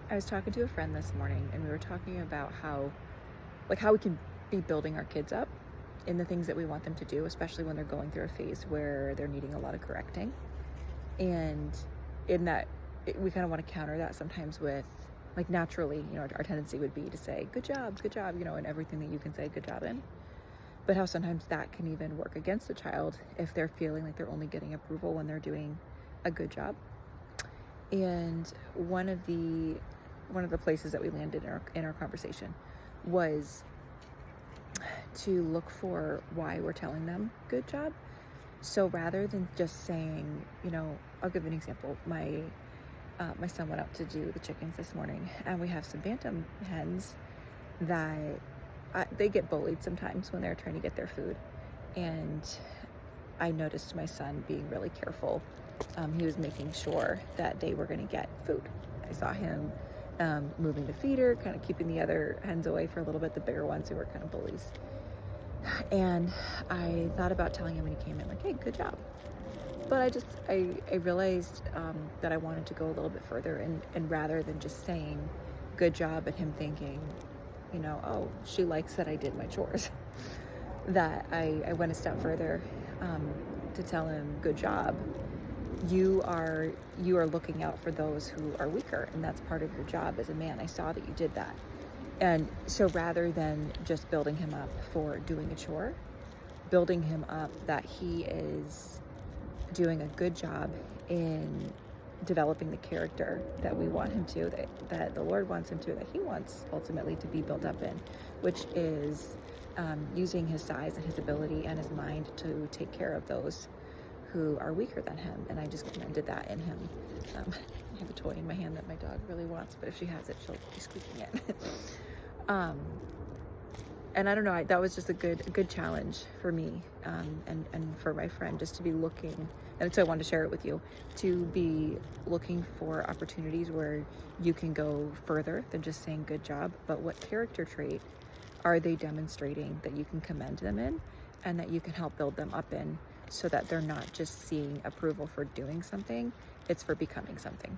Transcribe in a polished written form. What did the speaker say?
I was talking to a friend this morning and we were talking about how we can be building our kids up in the things that we want them to do, especially when they're going through a phase where they're needing a lot of correcting. And in that, we kind of want to counter that sometimes with, like, naturally, our tendency would be to say, good job, and everything that you can say good job in. But how sometimes that can even work against a child if they're feeling like they're only getting approval when they're doing a good job. And one of the places that we landed in our conversation was to look for why we're telling them good job. So rather than just saying, I'll give an example. My son went out to do the chickens this morning, and we have some bantam hens that they get bullied sometimes when they're trying to get their food. And I noticed my son being really careful. He was making sure that they were going to get food. I saw him moving the feeder, kind of keeping the other hens away for a little bit, the bigger ones who were kind of bullies. And I thought about telling him when he came in, like, hey, good job. But I realized that I wanted to go a little bit further, and rather than just saying good job and him thinking, oh, she likes that I did my chores, that I went a step further to tell him good job. You are looking out for those who are weaker, and that's part of your job as a man. I saw that you did that. And so rather than just building him up for doing a chore, building him up that he is doing a good job in developing the character that we want him to, that the Lord wants him to, that he wants ultimately to be built up in, which is using his size and his ability and his mind to take care of those who are weaker than him. And I just commended that in him. I have a toy in my hand that my dog really wants, but if she has it, she'll be squeaking it. And I don't know, that was just a good challenge for me and for my friend, just to be looking, and so I wanted to share it with you, to be looking for opportunities where you can go further than just saying good job, but what character trait are they demonstrating that you can commend them in and that you can help build them up in, so that they're not just seeing approval for doing something, it's for becoming something.